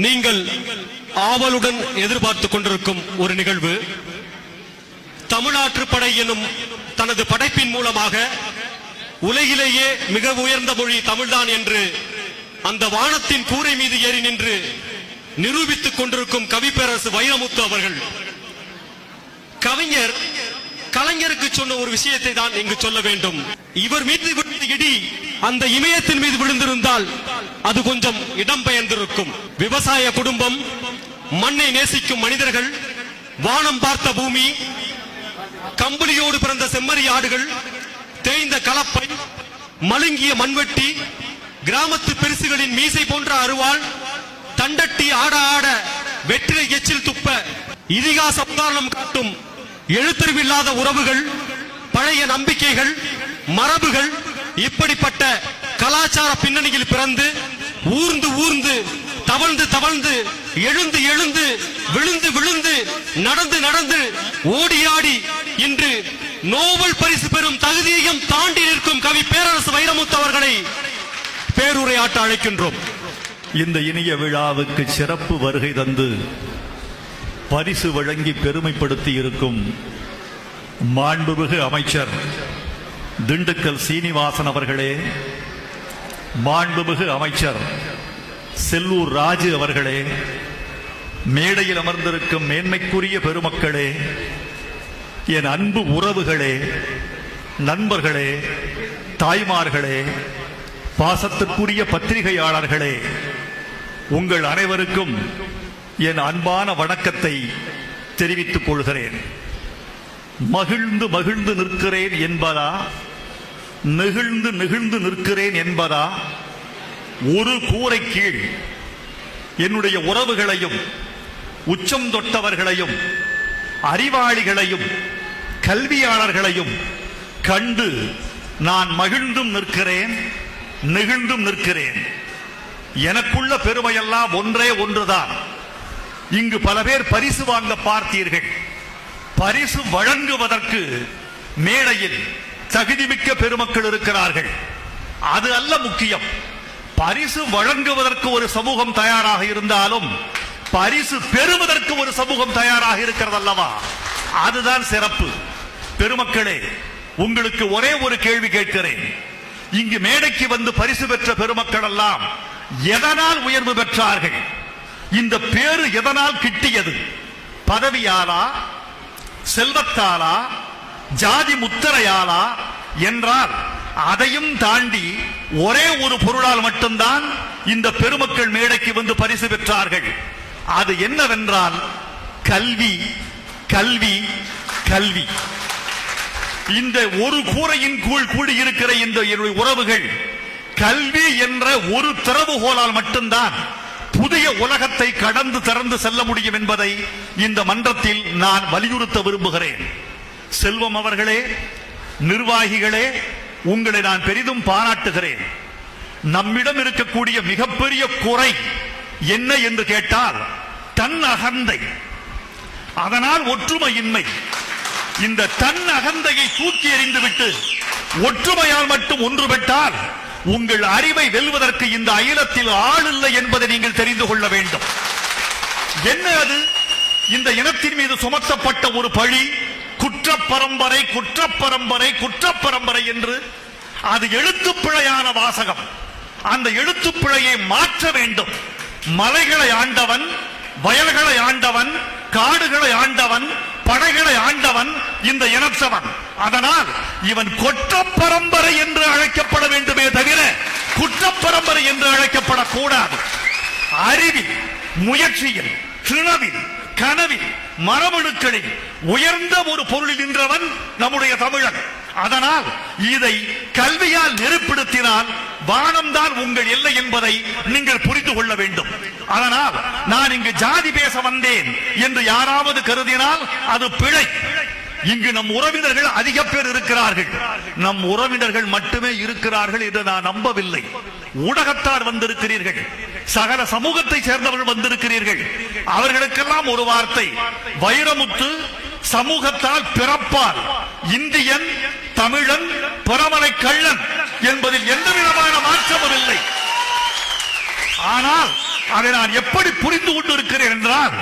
நீங்கள் ஆவலுடன் எதிர்பார்த்துக் கொண்டிருக்கும் ஒரு நிகழ்வு, தமிழாற்றுப்படை எனும் தனது படைப்பின் மூலமாக உலகிலேயே மிக உயர்ந்த மொழி தமிழ்தான் என்று அந்த வானத்தின் கூரை மீது ஏறி நின்று நிரூபித்துக் கொண்டிருக்கும் கவிப்பேரரசு வைரமுத்து அவர்கள். கவிஞர் கலைஞருக்கு சொன்ன ஒரு விஷயத்தை தான் இங்கு சொல்ல வேண்டும். இவர் மீது விழுந்த இடி அந்த இமயத்தின் மீது விழுந்திருந்தால் அது கொஞ்சம் இடம்பெயர்ந்திருக்கும். விவசாய குடும்பம், மண்ணை நேசிக்கும் மனிதர்கள், வானம் பார்த்த பூமி, கம்பளியோடு பிறந்த செம்மறி ஆடுகள், தேய்ந்த கலப்பை, மழுங்கிய மண்வெட்டி, கிராமத்து பெருசுகளின் மீசை போன்ற அருவாள், தண்டட்டி ஆட ஆட வெற்றிலை எச்சில் துப்ப இதிகாச உதாரணம் காட்டும் எழுத்தறிவில்லாத உறவுகள், பழைய நம்பிக்கைகள், மரபுகள், இப்படிப்பட்ட கலாச்சார பின்னணியில் பிறந்து ஊர்ந்து ஊர்ந்து தவழ்ந்து தவழ்ந்து எழுந்து எழுந்து விழுந்து விழுந்து நடந்து நடந்து ஓடி ஆடி இன்று நோபல் பரிசு பெறும் தகுதியையும் தாண்டி நிற்கும் கவி பேரரசு வைரமுத்து அவர்களை பேருரையாற்ற அழைக்கின்றோம். இந்த இனிய விழாவுக்கு சிறப்பு வருகை தந்து பரிசு வழங்கி பெருமைப்படுத்தி இருக்கும் மாண்புமிகு அமைச்சர் திண்டுக்கல் சீனிவாசன் அவர்களே, மாண்புமிகு அமைச்சர் செல்லூர் ராஜு அவர்களே, மேடையில் அமர்ந்திருக்கும் மேன்மைக்குரிய பெருமக்களே, என் அன்பு உறவுகளே, நண்பர்களே, தாய்மார்களே, பாசத்திற்குரிய பத்திரிகையாளர்களே, உங்கள் அனைவருக்கும் என் அன்பான வணக்கத்தை தெரிவித்துக் கொள்கிறேன். மகிழ்ந்து மகிழ்ந்து நிற்கிறேன் என்பதா, நெகிழ்ந்து நெகிழ்ந்து நிற்கிறேன் என்பதா, ஒரு கூரை கீழ் என்னுடைய உறவுகளையும், உச்சம் தொட்டவர்களையும், அறிவாளிகளையும், கல்வியாளர்களையும் கண்டு நான் மகிழ்ந்தும் நிற்கிறேன், நெகிழ்ந்தும் நிற்கிறேன். எனக்குள்ள பெருமையெல்லாம் ஒன்றே ஒன்றுதான். இங்கு பல பேர் பரிசு வாங்க பார்த்தீர்கள். பரிசு வழங்குவதற்கு மேடையில் தகுதிமிக்க பெருமக்கள் இருக்கிறார்கள். அது அல்ல முக்கியம். பரிசு வழங்குவதற்கு ஒரு சமூகம் தயாராக இருந்தாலும் பரிசு பெறுவதற்கு ஒரு சமூகம் தயாராக இருக்கிறது அல்லவா? அதுதான் சிறப்பு. பெருமக்களே, உங்களுக்கு ஒரே ஒரு கேள்வி கேட்கிறேன். இங்கு மேடைக்கு வந்து பரிசு பெற்ற பெருமக்கள் எல்லாம் எதனால் உயர்வு பெற்றார்கள்? இந்த பேரு எதனால் கிட்டியது? பதவியாலா, செல்வத்தாலா, ஜாதி முத்திரையாலா என்றால் அதையும் தாண்டி ஒரே ஒரு பொருளால் மட்டும்தான் இந்த பெருமக்கள் மேடைக்கு வந்து பரிசு பெற்றார்கள். அது என்னவென்றால் கல்வி, கல்வி, கல்வி. இந்த ஒரு கூரையின் கீழ் கூடியிருக்கிற இந்த உறவுகள் கல்வி என்ற ஒரு திறவுகோலால் மட்டும்தான் புதிய உலகத்தை கடந்து திறந்து செல்ல முடியும் என்பதை இந்த மன்றத்தில் நான் வலியுறுத்த விரும்புகிறேன். செல்வம் அவர்களே, நிர்வாகிகளே, உங்களை நான் பெரிதும் பாராட்டுகிறேன். நம்மிடம் இருக்கக்கூடிய மிகப்பெரிய குறை என்ன என்று கேட்டால் தன் அகந்தை, அதனால் ஒற்றுமையின்மை. இந்த தன் அகந்தையை தூக்கி எறிந்துவிட்டு ஒற்றுமையால் மட்டும் ஒன்று பெற்றால் உங்கள் அறிவை வெல்வதற்கு இந்த அகிலத்தில் ஆள் இல்லை என்பதை நீங்கள் தெரிந்து கொள்ள வேண்டும். என்ன அது? இந்த இனத்தின் மீது சுமத்தப்பட்ட ஒரு பழி, குற்றப்பரம்பரை, குற்றப்பரம்பரை, குற்றப்பரம்பரை என்று. அது எழுத்துப்பிழையான வாசகம். அந்த எழுத்துப்பிழையை மாற்ற வேண்டும். மலைகளை ஆண்டவன், வயல்களை ஆண்டவன், காடுகளை ஆண்டவன், படைகளை ஆண்டவன் இந்த இனத்தவன். அதனால் இவன் கொற்றப்பரம்பரை என்று அழைக்கப்பட வேண்டுமே தவிர குற்றப்பரம்பரை என்று அழைக்கப்படக்கூடாது. அறிவில், முயற்சியில், திறவில், கனவில், மரபணுக்களில் உயர்ந்த ஒரு பொருளில் நின்றவன் நம்முடைய தமிழன். அதனால் இதை கல்வியால் நெருப்படுத்தினால் வானம்தான் உங்கள் எல்லை என்பதை நீங்கள் புரிந்து கொள்ள வேண்டும். அதனால் நான் இங்கு ஜாதி பேச வந்தேன் என்று யாராவது கருதினால் அது பிழை. இங்கு நம் உறவினர்கள் அதிக பேர் இருக்கிறார்கள். நம் உறவினர்கள் மட்டுமே இருக்கிறார்கள் என்று நான் நம்பவில்லை. ஊடகத்தார் வந்திருக்கிறீர்கள், சகல சமூகத்தை சேர்ந்தவர்கள் வந்திருக்கிறீர்கள். அவர்களுக்கெல்லாம் ஒரு வார்த்தை, வைரமுத்து சமூகத்தால் பிறப்பால் இந்தியன், தமிழன், பரமனை கள்ளன் என்பதில் எந்த விதமான மாற்றமும் இல்லை. ஆனால் அதை நான் எப்படி புரிந்து கொண்டிருக்கிறேன் என்றால்,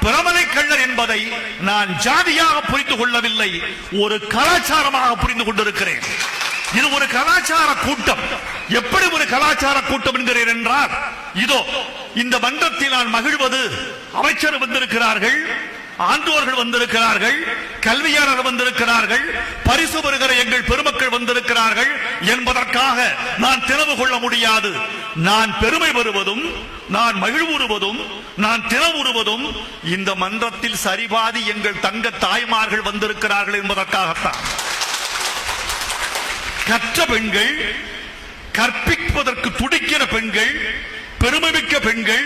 பிரமலை கள்ளர் என்பதை நான் ஜாதியாக புரிந்து கொள்ளவில்லை, ஒரு கலாச்சாரமாக புரிந்து கொண்டிருக்கிறேன். இது ஒரு கலாச்சார கூட்டம். எப்படி ஒரு கலாச்சார கூட்டம் என்கிறேன் என்றால், இதோ இந்த மன்றத்தில் நான் மகிழ்வது, அமைச்சர் வந்திருக்கிறார்கள், ஆண்டோர்கள் வந்திருக்கிறார்கள், கல்வியாளர் வந்திருக்கிறார்கள், பரிசு பெறுகிற எங்கள் பெருமக்கள் வந்திருக்கிறார்கள் என்பதற்காக நான் திறவு கொள்ள முடியாது. நான் பெருமை பெறுவதும், நான் மகிழ்வுறுவதும், நான் திறவுறுவதும் இந்த மன்றத்தில் சரிபாதி எங்கள் தங்க தாய்மார்கள் வந்திருக்கிறார்கள் என்பதற்காகத்தான். கற்ற பெண்கள், கற்பிப்பதற்கு துடிக்கிற பெண்கள், பெருமைமிக்க பெண்கள்,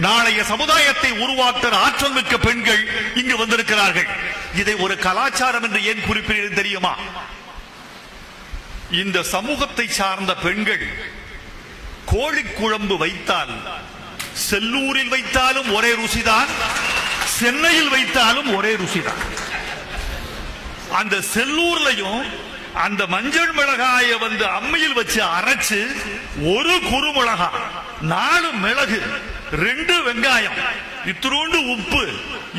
நாளைய சமுதாயத்தை உருவாக்குற ஆற்றல் மிக்க பெண்கள் இங்கு வந்திருக்கிறார்கள். இதை ஒரு கலாச்சாரம் என்று ஏன் குறிப்பிடுகிறேன் தெரியுமா? இந்த சமூகத்தை சார்ந்த பெண்கள் கோழி குழம்பு வைத்தால் செல்லூரில் வைத்தாலும் ஒரே ருசிதான், சென்னையில் வைத்தாலும் ஒரே ருசிதான். அந்த செல்லூர்லையும் அந்த மஞ்சள் மிளகாய வந்து அம்மியில் வச்சு அரைச்சு, ஒரு குறுமிளகா, 4 மிளகு, 2 வெங்காயம், இத்திரூண்டு உப்பு,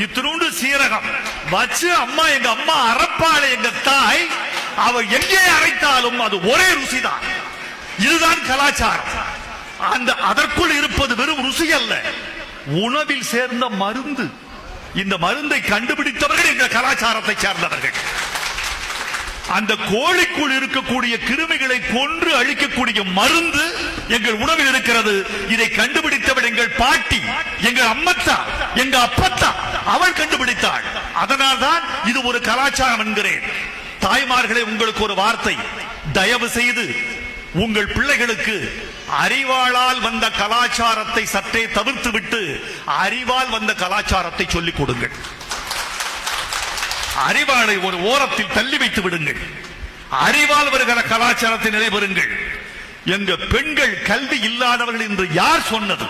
இத்திரூண்டு சீரகம் வச்சு எங்க அம்மா அரைப்பாளை எங்க தாய், அவ எங்கே அரைத்தாலும் அது ஒரே ருசிதான். இதுதான் கலாச்சாரம். அதற்குள் இருப்பது வெறும் ருசி அல்ல, உணவில் சேர்ந்த மருந்து. இந்த மருந்தை கண்டுபிடித்தவர்கள் இந்த கலாச்சாரத்தை சார்ந்தவர்கள். அந்த கோழிக்குள் இருக்கக்கூடிய கிருமிகளை கொன்று அழிக்கக்கூடிய மருந்து எங்கள் உணவில் இருக்கிறது. இதை கண்டுபிடித்தவள் எங்கள் பாட்டி, எங்கள் அம்மத்தா, எங்க அப்பத்தா, அவள் கண்டுபிடித்தாள். அதனால்தான் இது ஒரு கலாச்சாரம் என்கிறேன். தாய்மார்களே, உங்களுக்கு ஒரு வார்த்தை, தயவு செய்து உங்கள் பிள்ளைகளுக்கு அறிவாளால் வந்த கலாச்சாரத்தை சற்றே தவிர்த்து விட்டு அறிவால் வந்த கலாச்சாரத்தை சொல்லிக் கொடுங்கள். அறிவாளை ஒரு ஓரத்தில் தள்ளி வைத்து விடுங்கள். அறிவால் வருகிற கலாச்சாரத்தை நிலைபெறுங்கள். எங்க பெண்கள் கல்வி இல்லாதவர்கள் என்று யார் சொன்னது?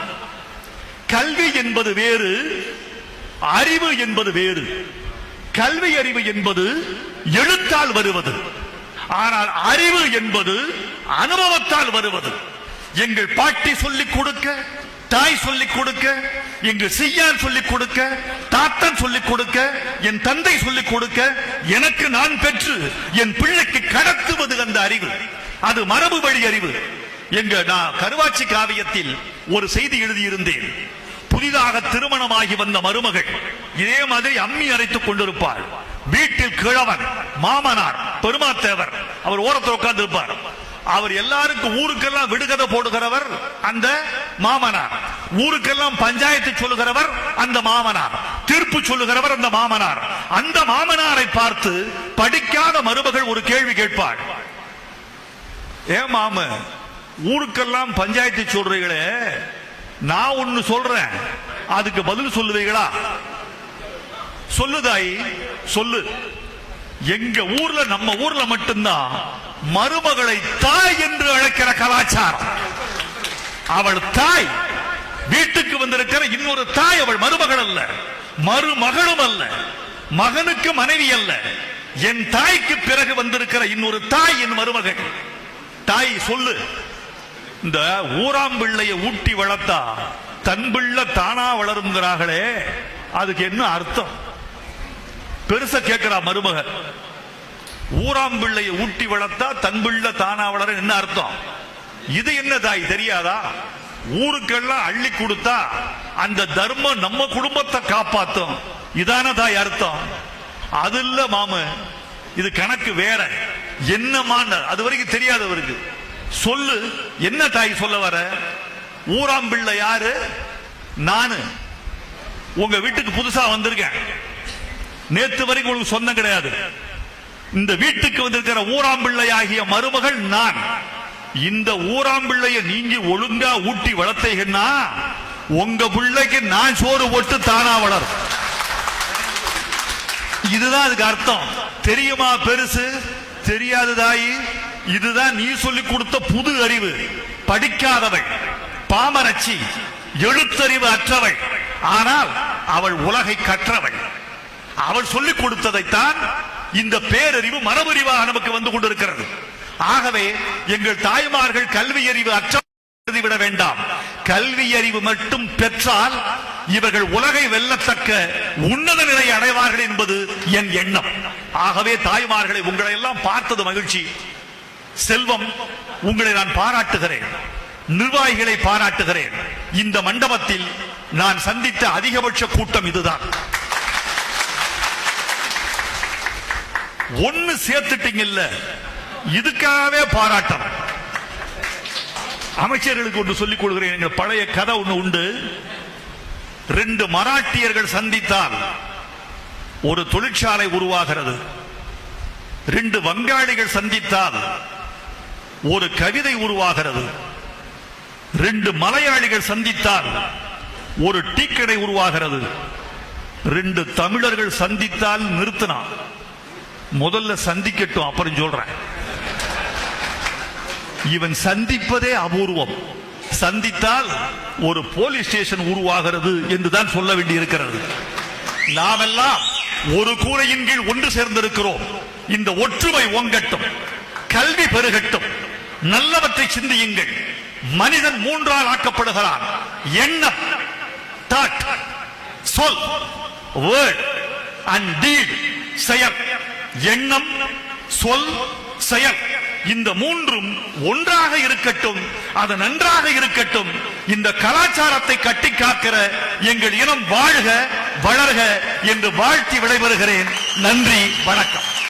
கல்வி என்பது வேறு, அறிவு என்பது வேறு. கல்வி அறிவு என்பது எழுத்தால் வருவது, ஆனால் அறிவு என்பது அனுபவத்தால் வருவது. எங்கள் பாட்டி சொல்லிக் கொடுக்க, தாய் சொல்லிக் கொடுக்க, எங்கள் செய்யான் சொல்லிக் கொடுக்க, தாத்தன் சொல்லிக் கொடுக்க, என் தந்தை சொல்லிக் கொடுக்க, எனக்கு நான் பெற்று என் பிள்ளைக்கு கடத்துவது அந்த அறிவு. அது மரபு வழி அறிவு. நான் கருவாச்சி காவியத்தில் ஒரு செய்தி எழுதியிருந்தேன். புதிதாக திருமணமாகி வந்த மருமகள் இதே மாதிரி அம்மி அரைத்துக் கொண்டிருப்பார். வீட்டில் கிழவன், மாமனார், பெருமாத்தேவர் அவர் ஓரத்தில் உட்கார்ந்து இருப்பார். அவர் எல்லாருக்கும் ஊருக்கெல்லாம் விடுகதை போடுகிறவர் அந்த மாமனார், ஊருக்கெல்லாம் பஞ்சாயத்து சொல்லுகிறவர் அந்த மாமனார், தீர்ப்பு சொல்லுகிறவர் அந்த மாமனார். அந்த மாமனாரை பார்த்து படிக்காத மருமகள் ஒரு கேள்வி கேட்பாள். ஏன் மாம, ஊருக்கெல்லாம் பஞ்சாயத்து சொல்றீங்களே, நான் ஒன்னு சொல்றேன், அதுக்கு பதில் சொல்லுவீங்களா? சொல்லுதாய், சொல்லு. எங்க ஊர்ல, நம்ம ஊர்ல மட்டும்தான் மருமகளை தாய் என்று அழைக்கிற கலாச்சாரம். அவள் தாய், வீட்டுக்கு வந்திருக்கிற இன்னொரு தாய், அவள் மருமகள் அல்ல, மருமகளும் அல்ல, மகனுக்கு மனைவி அல்ல, என் தாய்க்கு பிறகு வந்திருக்கிற இன்னொரு தாய் என் மருமகள். தாய் சொல்லு. இந்த ஊராம் பிள்ளைய ஊட்டி வளர்த்தா தன் பிள்ளை தானா வளருங்கிறார்களே, அதுக்கு என்ன அர்த்தம்? பெருசா கேட்கிறா மருமகள். ஊராம் பிள்ளையை ஊட்டி வளர்த்தா தன் பிள்ளை தானா வளர என்ன அர்த்தம்? இது என்ன தாய் தெரியாதா? ஊருக்கெல்லாம் அள்ளி கொடுத்தா அந்த தர்மம் நம்ம குடும்பத்தை காப்பாத்தும், இதான தாய் அர்த்தம்? அது இல்ல மாம, இது கணக்கு வேற. என்னமான அது வரைக்கும் தெரியாதவருக்கு சொல்லு. என்ன தாய் சொல்ல வர? ஊராம் பிள்ளை யாரு? நானு உங்க வீட்டுக்கு புதுசா வந்திருக்கேன். நேத்து வரைக்கும் உங்களுக்கு சொந்தம் கிடையாது. இந்த வீட்டுக்கு வந்திருக்கிற ஊராம்பிள்ளை ஆகிய மருமகள் நான். இந்த ஊராம்பிள்ளைய நீங்க ஒழுங்கா ஊட்டி வளர்த்தீங்கன்னா உங்க பிள்ளைக்கு நான் சோறு போட்டு தானா வளரும். இதுதான் அதுக்கு அர்த்தம். தெரியுமா பெருசு? தெரியாது தாயி. இதுதான் நீ சொல்லிக் கொடுத்த புது அறிவு. படிக்காதவள், பாமரச்சி, எழுத்தறிவு அற்றவள், ஆனால் அவள் உலகை கற்றவள். அவள் சொல்லிக் கொடுத்ததைத்தான் இந்த பேரறிவு மரபறிவாக நமக்கு வந்து கொண்டிருக்கிறது. ஆகவே எங்கள் தாய்மார்கள் கல்வி அறிவு அற்ற விட வேண்டாம். கல்வி அறிவு மட்டும் பெற்றால் இவர்கள் உலகை வெல்லத்தக்க உன்னத நிலை அடைவார்கள் என்பது என் எண்ணம். ஆகவே தாய்மார்களை உங்களை எல்லாம் பார்த்தது மகிழ்ச்சி. செல்வம், உங்களை நான் பாராட்டுகிறேன், நிர்வாகிகளை பாராட்டுகிறேன். இந்த மண்டபத்தில் நான் சந்தித்த அதிகபட்ச கூட்டம் இதுதான். ஒன்னு சேர்த்துட்டீங்கல்ல, இதுக்காகவே பாராட்டம். அமைச்சர்களுக்கு ஒன்று சொல்லிக் கொள்கிறேன். எங்கள் பழைய கதை ஒன்று உண்டு. 2 மராட்டியர்கள் சந்தித்தால் ஒரு தொழிற்சாலை உருவாகிறது. 2 வங்காளிகள் சந்தித்தால் ஒரு கவிதை உருவாகிறது. 2 மலையாளிகள் சந்தித்தால் ஒரு டீக்கடை உருவாகிறது. 2 தமிழர்கள் சந்தித்தால் நிறுத்தினா, முதல்ல சந்திக்கட்டும் அப்புறம் சொல்றேன். இவன் சந்திப்பதே அபூர்வம். சந்தித்தால் ஒரு போலீஸ் ஸ்டேஷன் உருவாகிறது என்றுதான் சொல்ல வேண்டி இருக்கிறது. நாமெல்லாம் ஒரு கூரையின் கீழ் ஒன்று சேர்ந்திருக்கிறோம். இந்த ஒற்றுமை ஓங்கட்டும், கல்வி பெருகட்டும், நல்லவற்றை சிந்தியுங்கள். மனிதன் 3ஆல் ஆக்கப்படுகிறான்: எண்ணம், தாட், சொல், வேர்ட் அண்ட் டீட், செயல். எண்ணம், சொல், செயல், இந்த 3ம் ஒன்றாக இருக்கட்டும், அது நன்றாக இருக்கட்டும். இந்த கலாச்சாரத்தை கட்டி காக்கிற எங்கள் இனம் வாழ்க வளர்க என்று வாழ்த்தி விடைபெறுகிறேன். நன்றி, வணக்கம்.